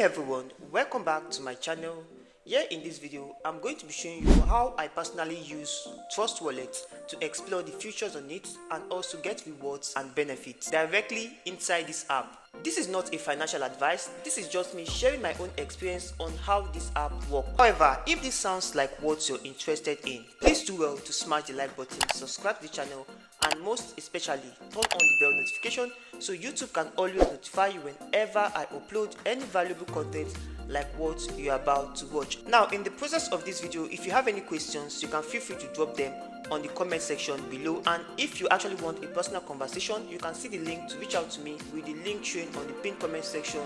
everyone, welcome back to my channel. Here in this video, I'm going to be showing you how I personally use Trust Wallet to explore the features on it and also get rewards and benefits directly inside this app. This is not a financial advice, this is just me sharing my own experience on how this app works. However, if this sounds like what you're interested in, please do well to smash the like button, subscribe to the channel, and most especially turn on the bell notification so YouTube can always notify you whenever I upload any valuable content like what you're about to watch. Now, in the process of this video, if you have any questions, you can feel free to drop them on the comment section below, and if you actually want a personal conversation, you can see the link to reach out to me with the link showing on the pinned comment section,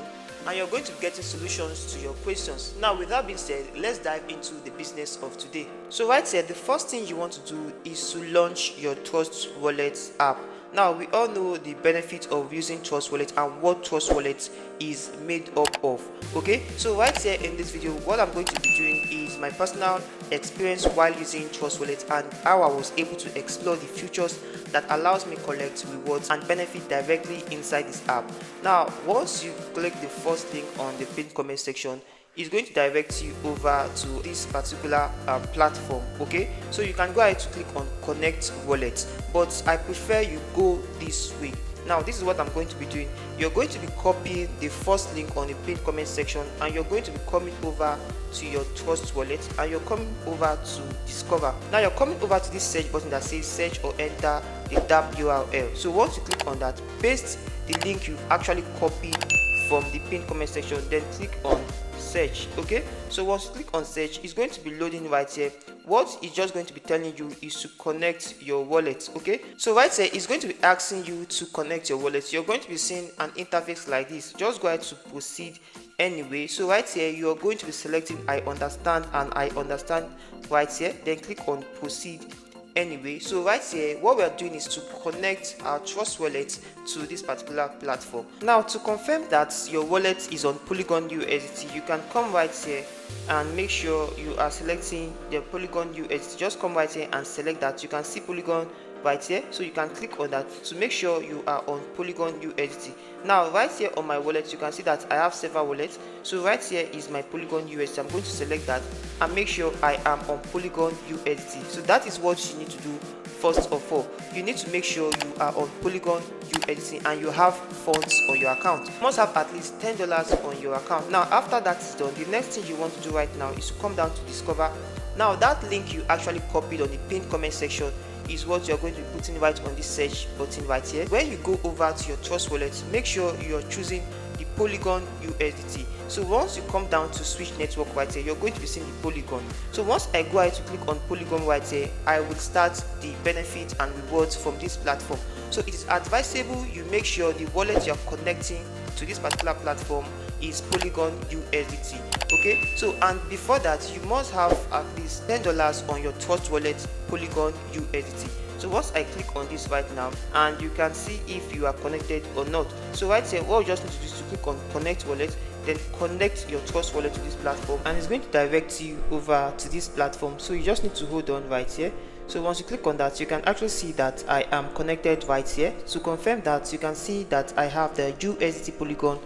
and you're going to be getting solutions to your questions. Now, with that being said, let's dive into the business of today. So right here, the first thing you want to do is to launch your Trust Wallet app. Now, we all know the benefit of using Trust Wallet and what Trust Wallet is made up of. Okay, so right here in this video, what I'm going to be doing is my personal experience while using Trust Wallet and how I was able to explore the features that allows me collect rewards and benefit directly inside this app. Now, once you click the first link on the pinned comment section, it's going to direct you over to this particular platform. Okay, so you can go ahead to click on Connect Wallet, but I prefer you go this way. Now, this is what I'm going to be doing. You're going to be copying the first link on the pinned comment section, and you're going to be coming over to your Trust Wallet, and you're coming over to Discover. Now, you're coming over to this search button that says search or enter the DApp URL. So once you click on that, paste the link you actually copied from the pinned comment section, then click on search. Okay, so once you click on search, it's going to be loading right here. What it's just going to be telling you is to connect your wallet. Okay, so right here it's going to be asking you to connect your wallet. You're going to be seeing an interface like this. Just go ahead to proceed anyway. So right here you're going to be selecting I understand and I understand right here, then click on proceed anyway. So right here what we are doing is to connect our Trust Wallet to this particular platform. Now, to confirm that your wallet is on Polygon USDT, you can come right here and make sure you are selecting the Polygon USDT. Just come right here and select that. You can see Polygon right here, so you can click on that to make sure you are on Polygon USDT. Now, right here on my wallet, you can see that I have several wallets. So right here is my Polygon USDT. I'm going to select that and make sure I am on Polygon USDT. So that is what you need to do. First of all, you need to make sure you are on Polygon USDT and you have funds on your account. You must have at least $10 on your account. Now, after that is done, the next thing you want to do right now is to come down to Discover. Now, that link you actually copied on the pinned comment section is what you're going to be putting right on this search button right here. When you go over to your Trust Wallet, make sure you're choosing the Polygon USDT. So once you come down to switch network right here, you're going to be seeing the Polygon. So once I go ahead to click on Polygon right here, I will start the benefit and rewards from this platform. So it is advisable you make sure the wallet you're connecting to this particular platform is Polygon USDT. Okay, so and before that you must have at least $10 on your Trust Wallet Polygon USDT. So once I click on this right now, and you can see if you are connected or not. So right here what you just need to do is to click on Connect Wallet, then connect your Trust Wallet to this platform, and it's going to direct you over to this platform. So you just need to hold on right here. So once you click on that, you can actually see that I am connected right here. To confirm that, you can see that I have the USDT Polygon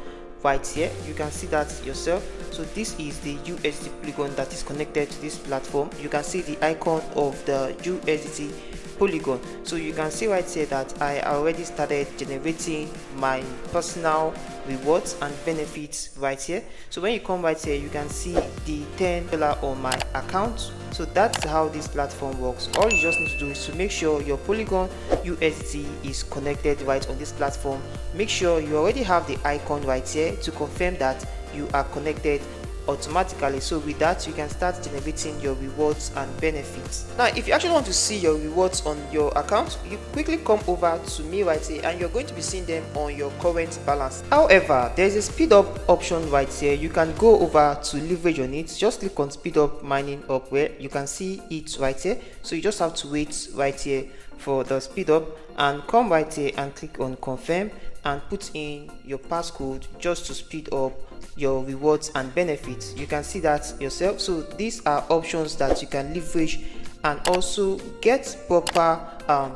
right here. You can see that yourself. So this is the USDT Polygon that is connected to this platform. You can see the icon of the USDT Polygon. So you can see right here that I already started generating my personal rewards and benefits right here. So when you come right here, you can see the $10 on my account. So that's how this platform works. All you just need to do is to make sure your Polygon USDT is connected right on this platform. Make sure you already have the icon right here to confirm that you are connected automatically. So with that, you can start generating your rewards and benefits. Now, if you actually want to see your rewards on your account, you quickly come over to me right here and you're going to be seeing them on your current balance. However, there's a speed up option right here. You can go over to leverage on it. Just click on speed up mining up where you can see it right here. So you just have to wait right here for the speed up and come right here and click on confirm and put in your passcode just to speed up your rewards and benefits. You can see that yourself. So these are options that you can leverage and also get proper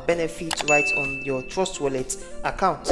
benefits right on your Trust Wallet account.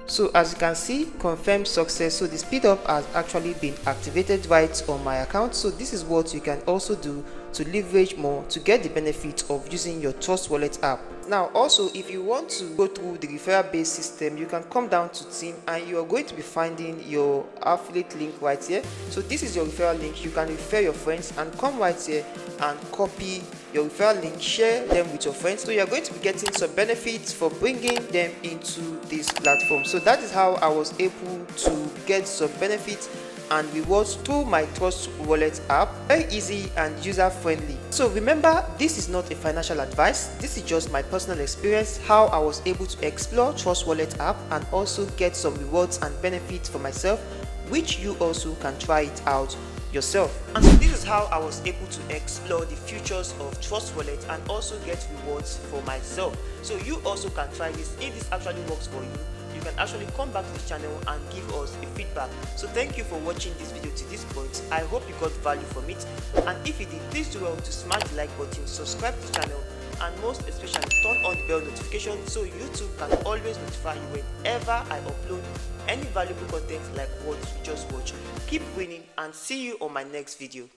So as you can see, confirm success. So the speed up has actually been activated right on my account. So this is what you can also do to leverage more to get the benefit of using your Trust Wallet app. Now also, if you want to go through the referral based system, you can come down to team and you are going to be finding your affiliate link right here. So this is your referral link. You can refer your friends and come right here and copy your referral link, share them with your friends. So you are going to be getting some benefits for bringing them into this platform. So that is how I was able to get some benefits and rewards through my Trust Wallet app. Very easy and user friendly. So remember, this is not a financial advice. This is just my personal experience, how I was able to explore Trust Wallet app and also get some rewards and benefits for myself, which you also can try it out yourself. And so this is how I was able to explore the features of Trust Wallet and also get rewards for myself. So you also can try this. If this actually works for you, you can actually come back to the channel and give us a feedback. So thank you for watching this video to this point. I hope you got value from it, and if you did, please do well to smash the like button, subscribe to the channel, and most especially turn on the bell notification so YouTube can always notify you whenever I upload any valuable content like what you just watched. Keep winning and see you on my next video.